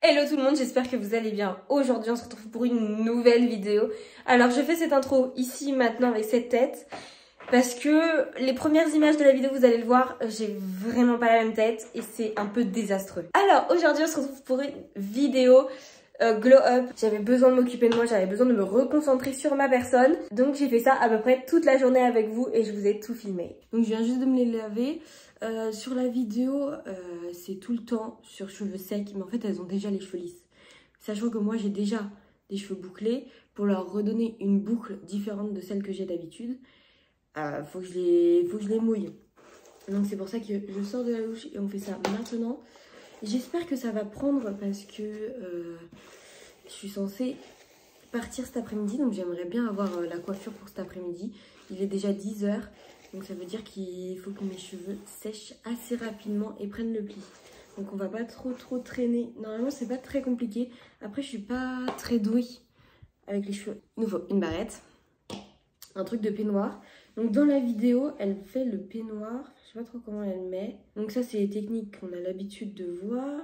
Hello tout le monde, j'espère que vous allez bien. Aujourd'hui on se retrouve pour une nouvelle vidéo. Alors je fais cette intro ici maintenant avec cette tête parce que les premières images de la vidéo, vous allez le voir, j'ai vraiment pas la même tête et c'est un peu désastreux. Alors aujourd'hui on se retrouve pour une vidéo glow up. J'avais besoin de m'occuper de moi, j'avais besoin de me reconcentrer sur ma personne. Donc j'ai fait ça à peu près toute la journée avec vous et je vous ai tout filmé. Donc je viens juste de me les laver. Sur la vidéo, c'est tout le temps sur cheveux secs, mais en fait elles ont déjà les cheveux lisses. Sachant que moi j'ai déjà des cheveux bouclés, pour leur redonner une boucle différente de celle que j'ai d'habitude, faut que je les mouille. Donc c'est pour ça que je sors de la douche et on fait ça maintenant. J'espère que ça va prendre parce que je suis censée partir cet après-midi, donc j'aimerais bien avoir la coiffure pour cet après-midi. Il est déjà 10 h. Donc ça veut dire qu'il faut que mes cheveux sèchent assez rapidement et prennent le pli. Donc on va pas trop traîner. Normalement c'est pas très compliqué. Après je suis pas très douée avec les cheveux. Il nous faut une barrette, un truc de peignoir. Donc dans la vidéo elle fait le peignoir. Je sais pas trop comment elle met. Donc ça c'est les techniques qu'on a l'habitude de voir.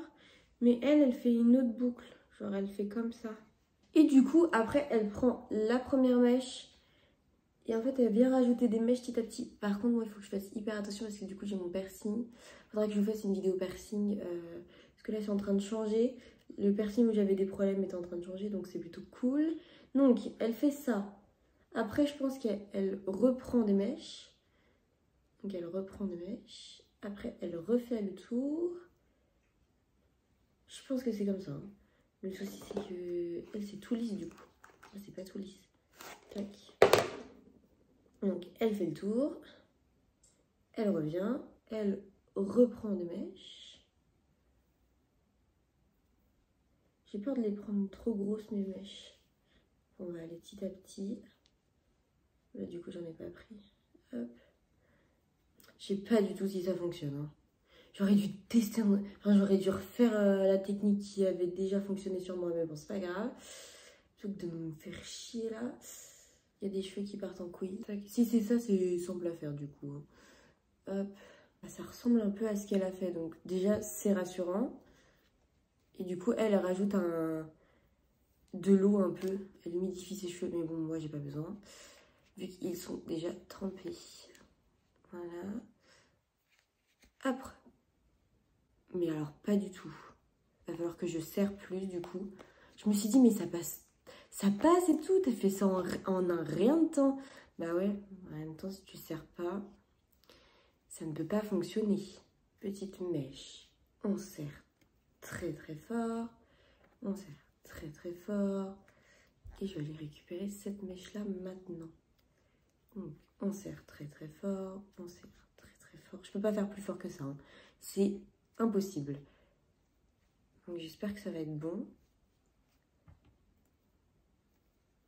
Mais elle fait une autre boucle. Genre elle fait comme ça. Et du coup après elle prend la première mèche. Et en fait, elle vient rajouter des mèches petit à petit. Par contre, moi, il faut que je fasse hyper attention parce que du coup, j'ai mon piercing. Faudrait que je vous fasse une vidéo piercing. Parce que là, c'est en train de changer. Le piercing où j'avais des problèmes est en train de changer. Donc, c'est plutôt cool. Donc, elle fait ça. Après, je pense qu'elle reprend des mèches. Donc, elle reprend des mèches. Après, elle refait le tour. Je pense que c'est comme ça. Hein. Mais le souci, c'est que... Elle, c'est tout lisse, du coup. Là, c'est pas tout lisse. Tac. Donc, elle fait le tour, elle revient, elle reprend des mèches. J'ai peur de les prendre trop grosses, mes mèches. On va aller petit à petit. Là, du coup, j'en ai pas pris. Hop. Je sais pas du tout si ça fonctionne. Hein. J'aurais dû tester, enfin, j'aurais dû refaire la technique qui avait déjà fonctionné sur moi, mais bon, c'est pas grave. Plutôt que de me faire chier là. Il y a des cheveux qui partent en couille. Si c'est ça, c'est simple à faire du coup. Hein. Hop. Ça ressemble un peu à ce qu'elle a fait. Donc déjà, c'est rassurant. Et du coup, elle rajoute de l'eau un peu. Elle humidifie ses cheveux. Mais bon, moi, j'ai pas besoin. Vu qu'ils sont déjà trempés. Voilà. Après. Mais alors, pas du tout. Il va falloir que je serre plus du coup. Je me suis dit, mais ça passe. Ça passe et tout, t'as fait ça en un rien de temps. Bah ouais, en même temps, si tu serres pas, ça ne peut pas fonctionner. Petite mèche, on serre très fort. On serre très fort. Et je vais aller récupérer cette mèche-là maintenant. Donc, on serre très fort. On serre très fort. Je peux pas faire plus fort que ça. Hein. C'est impossible. Donc j'espère que ça va être bon.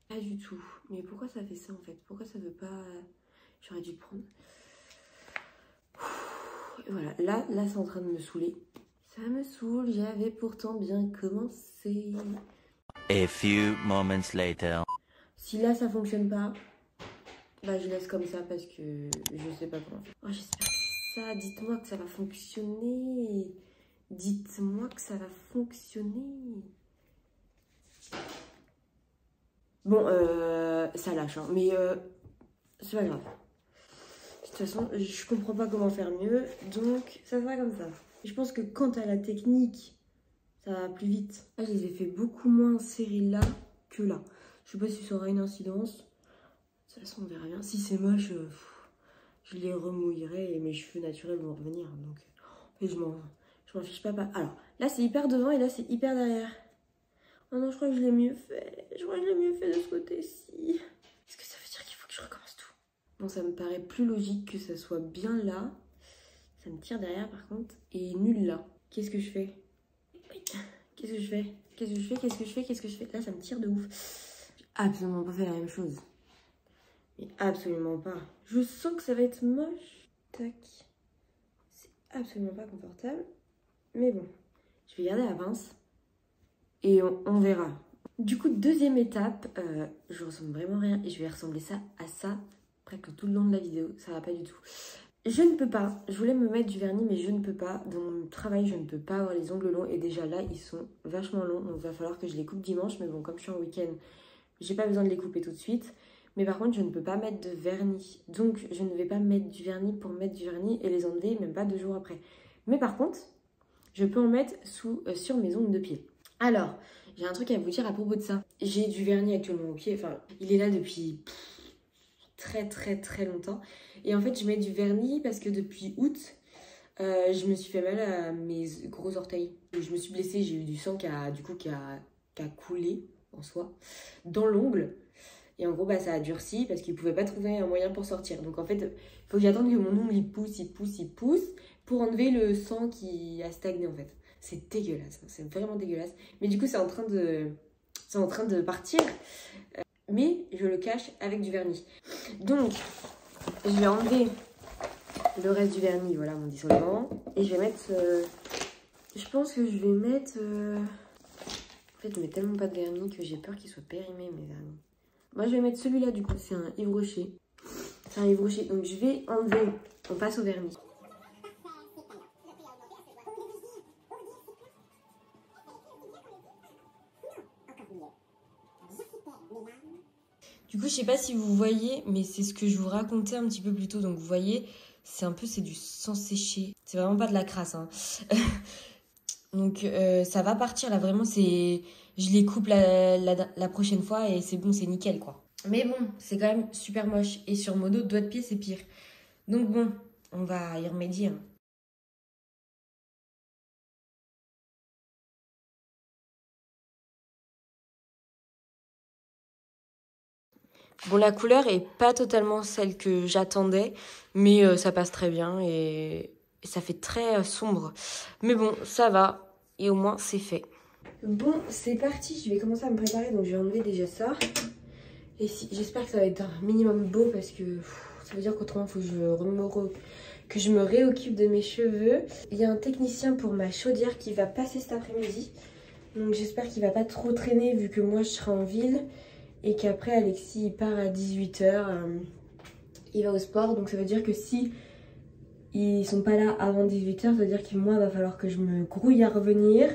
Pas du tout. Mais pourquoi ça fait ça en fait? Pourquoi ça veut pas... J'aurais dû prendre... Et voilà, là c'est en train de me saouler. Ça me saoule, j'avais pourtant bien commencé. A few moments later. Si là ça fonctionne pas, bah je laisse comme ça parce que je sais pas comment faire. Oh j'espère que c'est ça, dites-moi que ça va fonctionner. Dites-moi que ça va fonctionner. Bon, ça lâche, hein, mais c'est pas grave. De toute façon, je comprends pas comment faire mieux, donc ça va comme ça. Et je pense que quant à la technique, ça va plus vite. Là, je les ai fait beaucoup moins serrés là que là. Je sais pas si ça aura une incidence. De toute façon, on verra bien. Si c'est moche, je les remouillerai et mes cheveux naturels vont revenir. Donc, en fait, je m'en fiche pas. Alors, là, c'est hyper devant et là, c'est hyper derrière. Oh non, je crois que je l'ai mieux fait. Je crois que je l'ai mieux fait de ce côté-ci. Est-ce que ça veut dire qu'il faut que je recommence tout? Bon, ça me paraît plus logique que ça soit bien là. Ça me tire derrière, par contre. Et nul là. Qu'est-ce que je fais? Qu'est-ce que je fais? Qu'est-ce que je fais? Qu'est-ce que je fais? Qu'est-ce que je fais? Là, ça me tire de ouf. J'ai absolument pas fait la même chose. Mais absolument pas. Je sens que ça va être moche. Tac. C'est absolument pas confortable. Mais bon. Je vais garder la pince. Et on verra. Du coup, deuxième étape, je ressemble vraiment rien et je vais ressembler ça à ça presque tout le long de la vidéo. Ça va pas du tout. Je ne peux pas, je voulais me mettre du vernis mais je ne peux pas. Dans mon travail je ne peux pas avoir les ongles longs et déjà là ils sont vachement longs. Donc il va falloir que je les coupe dimanche, mais bon comme je suis en week-end, j'ai pas besoin de les couper tout de suite. Mais par contre je ne peux pas mettre de vernis. Donc je ne vais pas mettre du vernis pour mettre du vernis et les enlever même pas 2 jours après. Mais par contre, je peux en mettre sur mes ongles de pied. Alors, j'ai un truc à vous dire à propos de ça. J'ai du vernis actuellement au pied, enfin il est là depuis très longtemps. Et en fait je mets du vernis parce que depuis août je me suis fait mal à mes gros orteils. Je me suis blessée, j'ai eu du sang qui a coulé en soi dans l'ongle. Et en gros bah ça a durci parce qu'ils ne pouvaient pas trouver un moyen pour sortir. Donc en fait il faut que j'attende que mon ongle il pousse pour enlever le sang qui a stagné en fait. C'est dégueulasse, hein, c'est vraiment dégueulasse. Mais du coup c'est en train de partir. Mais je le cache avec du vernis. Donc, je vais enlever le reste du vernis, voilà mon dissolvant. Et je vais mettre... je pense que je vais mettre... En fait, je mets tellement pas de vernis que j'ai peur qu'il soit périmé mes vernis. Moi, je vais mettre celui-là du coup, c'est un Yves Rocher. C'est un Yves Rocher, donc je vais enlever... On passe au vernis. Du coup, je sais pas si vous voyez, mais c'est ce que je vous racontais un petit peu plus tôt. Donc, vous voyez, c'est du sang séché. C'est vraiment pas de la crasse, hein. Donc, ça va partir, là. Vraiment, je les coupe la prochaine fois et c'est bon, c'est nickel, quoi. Mais bon, c'est quand même super moche. Et sur mon autre doigt de pied, c'est pire. Donc bon, on va y remédier, hein. Bon, la couleur est pas totalement celle que j'attendais, mais ça passe très bien et ça fait très sombre. Mais bon, ça va et au moins c'est fait. Bon, c'est parti, je vais commencer à me préparer, donc je vais enlever déjà ça. Et j'espère que ça va être un minimum beau parce que ça veut dire qu'autrement il faut que je me réoccupe de mes cheveux. Il y a un technicien pour ma chaudière qui va passer cet après-midi, donc j'espère qu'il va pas trop traîner vu que moi je serai en ville. Et qu'après Alexis il part à 18 h, il va au sport. Donc ça veut dire que si ils sont pas là avant 18 h, ça veut dire que moi il va falloir que je me grouille à revenir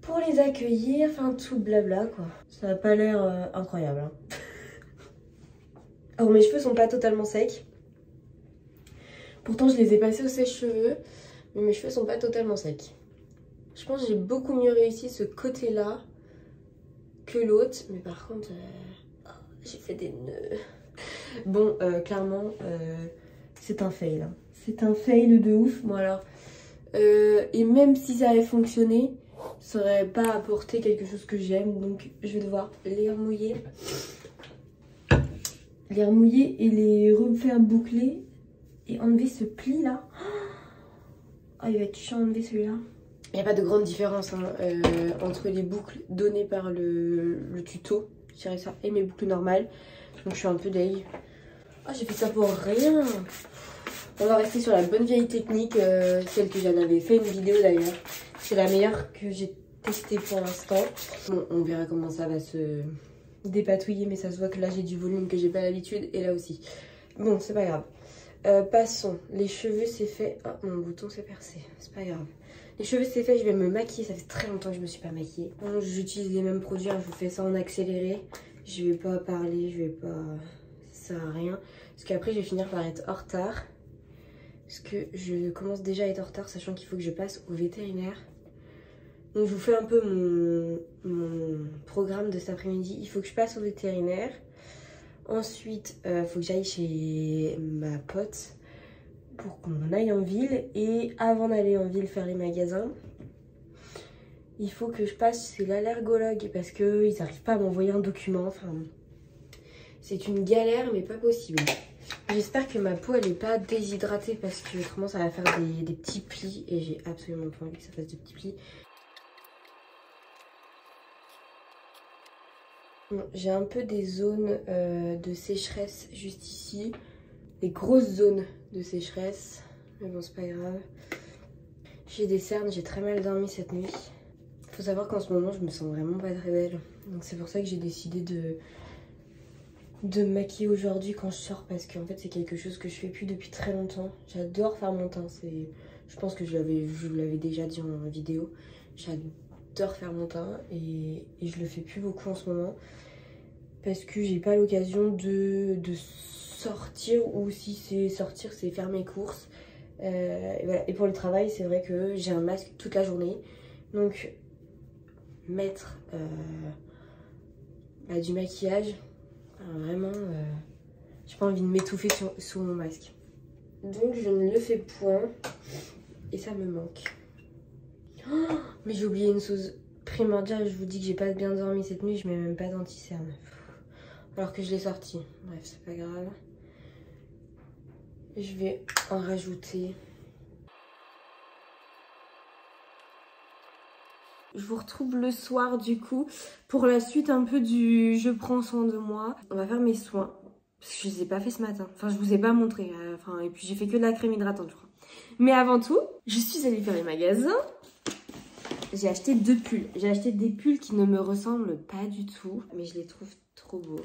pour les accueillir, enfin tout blabla quoi. Ça n'a pas l'air incroyable, hein. Alors mes cheveux sont pas totalement secs. Pourtant je les ai passés au sèche-cheveux, mais mes cheveux sont pas totalement secs. Je pense que j'ai beaucoup mieux réussi ce côté là que l'autre, mais par contre j'ai fait des nœuds. Bon, clairement c'est un fail, hein. C'est un fail de ouf. Bon alors et même si ça avait fonctionné, ça n'aurait pas apporté quelque chose que j'aime, donc je vais devoir les remouiller et les refaire boucler et enlever ce pli là. Oh, il va être chiant à enlever celui-là. Il n'y a pas de grande différence, hein, entre les boucles données par le tuto, je dirais ça, et mes boucles normales. Donc je suis un peu deg. Oh, j'ai fait ça pour rien. On va rester sur la bonne vieille technique, celle que j'en avais fait une vidéo d'ailleurs. C'est la meilleure que j'ai testée pour l'instant. Bon, on verra comment ça va se dépatouiller, mais ça se voit que là j'ai du volume que j'ai pas l'habitude, et là aussi. Bon, c'est pas grave. Passons. Les cheveux c'est fait. Oh, mon bouton s'est percé, c'est pas grave. Les cheveux c'est fait, je vais me maquiller, ça fait très longtemps que je me suis pas maquillée. Bon, j'utilise les mêmes produits, hein, je vous fais ça en accéléré. Je vais pas parler, je vais pas... ça sert à rien. Parce qu'après je vais finir par être en retard. Parce que je commence déjà à être en retard, sachant qu'il faut que je passe au vétérinaire. Donc je vous fais un peu mon programme de cet après-midi. Il faut que je passe au vétérinaire. Ensuite, il faut que j'aille chez ma pote pour qu'on aille en ville. Et avant d'aller en ville faire les magasins, il faut que je passe chez l'allergologue parce qu'ils n'arrivent pas à m'envoyer un document. Enfin, c'est une galère mais pas possible. J'espère que ma peau elle n'est pas déshydratée parce que autrement ça va faire des petits plis et j'ai absolument pas envie que ça fasse de petits plis. Bon, j'ai un peu des zones de sécheresse juste ici. Des grosses zones de sécheresse. Mais bon, c'est pas grave. J'ai des cernes, j'ai très mal dormi cette nuit. Faut savoir qu'en ce moment, je me sens vraiment pas très belle. Donc c'est pour ça que j'ai décidé de me maquiller aujourd'hui quand je sors parce qu'en fait c'est quelque chose que je fais plus depuis très longtemps. J'adore faire mon teint, je pense que je vous l'avais déjà dit en vidéo. J'adore faire mon teint et je le fais plus beaucoup en ce moment parce que j'ai pas l'occasion de sortir, ou si c'est sortir c'est faire mes courses. Et, voilà. Et pour le travail c'est vrai que j'ai un masque toute la journée, donc mettre du maquillage, vraiment j'ai pas envie de m'étouffer sous mon masque, donc je ne le fais point et ça me manque. Oh, mais j'ai oublié une chose primordiale, je vous dis que j'ai pas bien dormi cette nuit, je mets même pas d'anti-cerne alors que je l'ai sorti. Bref, c'est pas grave, je vais en rajouter. Je vous retrouve le soir du coup pour la suite un peu du je prends soin de moi. On va faire mes soins parce que je les ai pas fait ce matin. Enfin, je vous ai pas montré. Et puis j'ai fait que de la crème hydratante, je crois. Mais avant tout, je suis allée faire les magasins. J'ai acheté 2 pulls. J'ai acheté des pulls qui ne me ressemblent pas du tout, mais je les trouve trop beaux.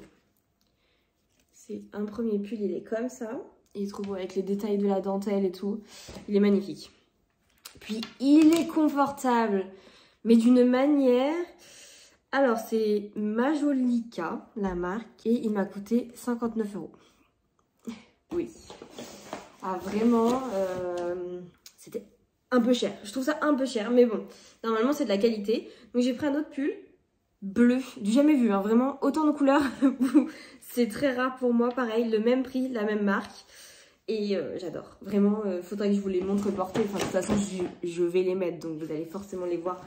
C'est un premier pull, il est comme ça. Il est trop beau avec les détails de la dentelle et tout. Il est magnifique. Puis il est confortable, mais d'une manière... Alors c'est Majolica, la marque, et il m'a coûté 59 €. Oui. Ah vraiment, c'était un peu cher. Je trouve ça un peu cher, mais bon, normalement c'est de la qualité. Donc j'ai pris un autre pull, bleu, du jamais vu, hein, vraiment, autant de couleurs. C'est très rare pour moi, pareil, le même prix, la même marque. Et j'adore, vraiment, faudrait que je vous les montre porter. Enfin, de toute façon, je vais les mettre, donc vous allez forcément les voir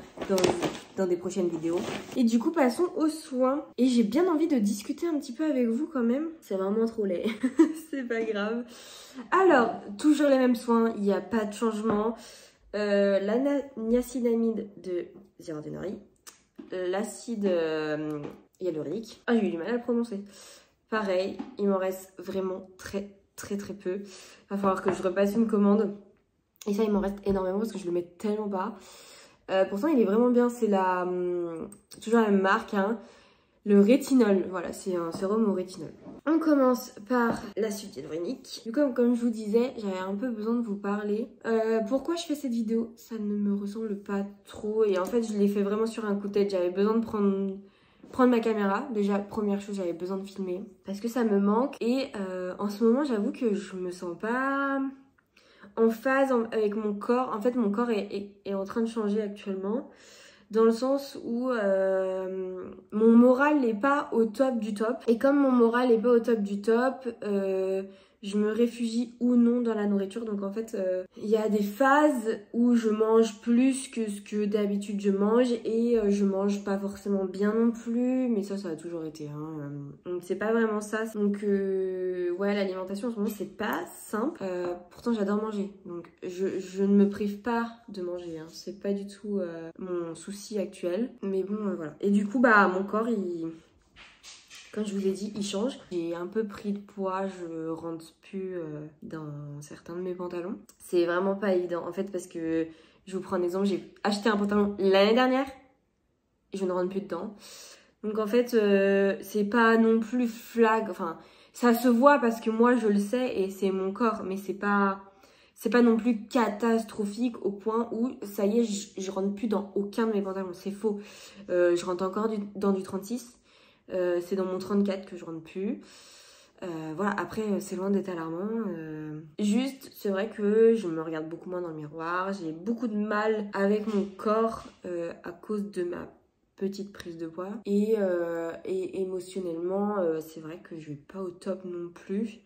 dans des prochaines vidéos. Et du coup, passons aux soins. Et j'ai bien envie de discuter un petit peu avec vous quand même. C'est vraiment trop laid, c'est pas grave. Alors, toujours les mêmes soins, il n'y a pas de changement. La niacinamide de The Ordinary, l'acide hyaluronique. Ah, j'ai eu du mal à le prononcer. Pareil, il m'en reste vraiment très peu. Il va falloir que je repasse une commande. Et ça, il m'en reste énormément parce que je le mets tellement pas. Pourtant, il est vraiment bien. C'est toujours la même marque, hein. Le rétinol. Voilà, c'est un sérum au rétinol. On commence par l'acide hyaluronique. Du coup, comme je vous disais, j'avais un peu besoin de vous parler. Pourquoi je fais cette vidéo? Ça ne me ressemble pas trop. Et en fait, je l'ai fait vraiment sur un coup de tête. J'avais besoin de prendre ma caméra. Déjà, première chose, j'avais besoin de filmer parce que ça me manque. Et en ce moment, j'avoue que je me sens pas en phase avec mon corps. En fait, mon corps est en train de changer actuellement, dans le sens où mon moral n'est pas au top du top. Et comme mon moral n'est pas au top du top, je me réfugie ou non dans la nourriture. Donc en fait, il y a des phases où je mange plus que ce que d'habitude je mange, et je mange pas forcément bien non plus, mais ça a toujours été, hein. Donc c'est pas vraiment ça. Donc ouais, l'alimentation en ce moment c'est pas simple. Pourtant j'adore manger, donc je ne me prive pas de manger, hein. C'est pas du tout mon souci actuel, mais bon voilà. Et du coup bah mon corps comme je vous ai dit, il change. J'ai un peu pris de poids, je rentre plus dans certains de mes pantalons. C'est vraiment pas évident en fait, parce que je vous prends un exemple, j'ai acheté un pantalon l'année dernière et je ne rentre plus dedans. Donc en fait, c'est pas non plus enfin ça se voit parce que moi je le sais et c'est mon corps, mais c'est pas non plus catastrophique au point où ça y est, je rentre plus dans aucun de mes pantalons. C'est faux. Je rentre encore dans du 36. C'est dans mon 34 que je rentre plus. Voilà, après c'est loin d'être alarmant. Juste, c'est vrai que je me regarde beaucoup moins dans le miroir. J'ai beaucoup de mal avec mon corps à cause de ma petite prise de poids. Et émotionnellement, c'est vrai que je vais pas au top non plus.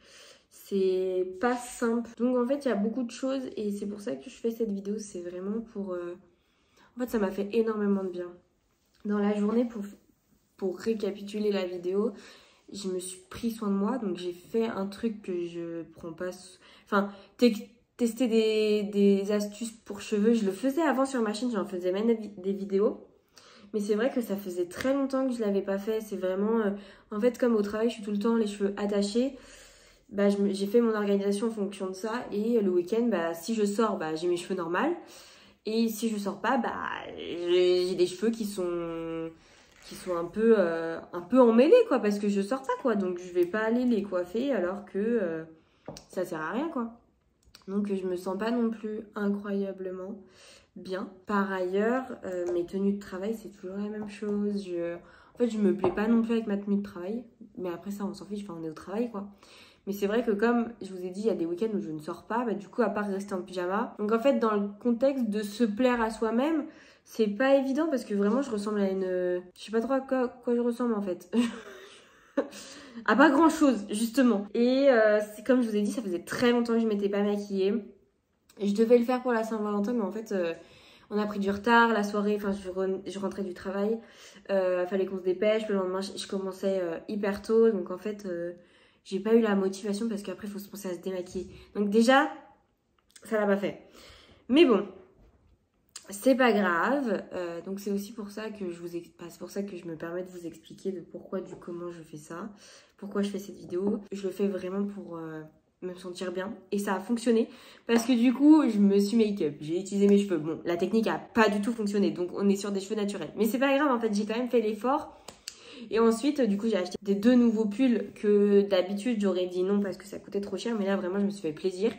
C'est pas simple. Donc en fait, il y a beaucoup de choses et c'est pour ça que je fais cette vidéo. C'est vraiment pour... En fait, ça m'a fait énormément de bien. Dans la journée, pour récapituler la vidéo, je me suis pris soin de moi. Donc j'ai fait un truc que je prends pas... Enfin, tester des astuces pour cheveux. Je le faisais avant sur ma chaîne, j'en faisais même des vidéos. Mais c'est vrai que ça faisait très longtemps que je l'avais pas fait. C'est vraiment... en fait, comme au travail, je suis tout le temps les cheveux attachés. Bah, j'ai fait mon organisation en fonction de ça. Et le week-end, bah, si je sors, bah, j'ai mes cheveux normaux. Et si je sors pas, bah, j'ai des cheveux qui sont qui sont un peu emmêlés quoi, parce que je sors pas quoi, donc je vais pas aller les coiffer alors que ça sert à rien quoi. Donc je me sens pas non plus incroyablement bien. Par ailleurs, mes tenues de travail c'est toujours la même chose. En fait je me plais pas non plus avec ma tenue de travail, mais après ça on s'en fiche, enfin on est au travail quoi. Mais c'est vrai que comme je vous ai dit, il y a des week-ends où je ne sors pas, bah, du coup à part rester en pyjama. Donc en fait dans le contexte de se plaire à soi-même, c'est pas évident parce que vraiment je ressemble à une... Je sais pas trop à quoi je ressemble en fait. À pas grand chose justement. Et c'est comme je vous ai dit, ça faisait très longtemps que je m'étais pas maquillée. Je devais le faire pour la Saint-Valentin, mais en fait on a pris du retard, la soirée, enfin je rentrais du travail, fallait qu'on se dépêche, le lendemain je commençais hyper tôt, donc en fait j'ai pas eu la motivation parce qu'après il faut se penser à se démaquiller. Donc déjà, ça l'a pas fait. Mais bon, c'est pas grave, donc c'est aussi pour ça que c'est pour ça que je me permets de vous expliquer de pourquoi, du comment je fais ça, pourquoi je fais cette vidéo. Je le fais vraiment pour me sentir bien et ça a fonctionné parce que du coup je me suis make-up, j'ai utilisé mes cheveux. Bon, la technique a pas du tout fonctionné, donc on est sur des cheveux naturels. Mais c'est pas grave, en fait j'ai quand même fait l'effort. Et ensuite, du coup, j'ai acheté des 2 nouveaux pulls que d'habitude j'aurais dit non parce que ça coûtait trop cher. Mais là, vraiment, je me suis fait plaisir.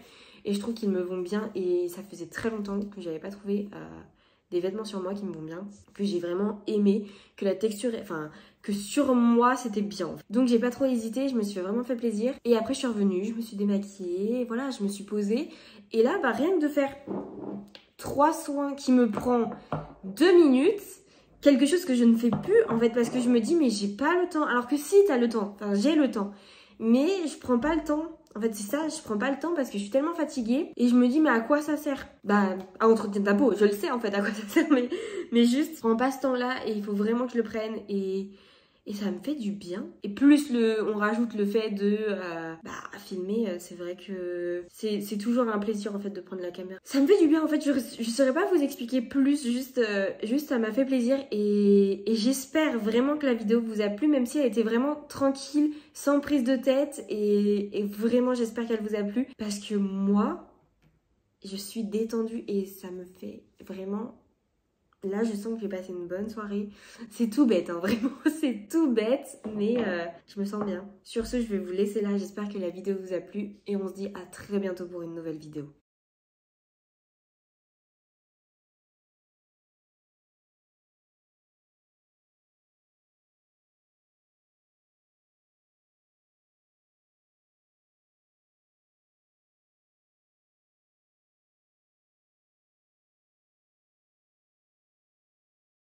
Et je trouve qu'ils me vont bien. Et ça faisait très longtemps que j'avais pas trouvé des vêtements sur moi qui me vont bien. Que j'ai vraiment aimé. Que la texture, enfin, que sur moi, c'était bien. Donc, j'ai pas trop hésité. Je me suis vraiment fait plaisir. Et après, je suis revenue. Je me suis démaquillée. Voilà, je me suis posée. Et là, bah, rien que de faire 3 soins qui me prend 2 minutes... Quelque chose que je ne fais plus en fait parce que je me dis mais j'ai pas le temps. Alors que si t'as le temps, enfin j'ai le temps. Mais je prends pas le temps. En fait c'est ça, je prends pas le temps parce que je suis tellement fatiguée. Et je me dis mais à quoi ça sert? Bah à entretenir ta peau, je le sais en fait à quoi ça sert. Mais juste je prends pas ce temps là et il faut vraiment que je le prenne. Et ça me fait du bien. Et plus on rajoute le fait de filmer, c'est vrai que c'est toujours un plaisir en fait de prendre la caméra. Ça me fait du bien en fait, je saurais pas vous expliquer plus, juste ça m'a fait plaisir et j'espère vraiment que la vidéo vous a plu, même si elle était vraiment tranquille, sans prise de tête et vraiment j'espère qu'elle vous a plu parce que moi, je suis détendue et ça me fait vraiment... Là, je sens que j'ai passé une bonne soirée. C'est tout bête, hein, vraiment, c'est tout bête, mais je me sens bien. Sur ce, je vais vous laisser là. J'espère que la vidéo vous a plu et on se dit à très bientôt pour une nouvelle vidéo.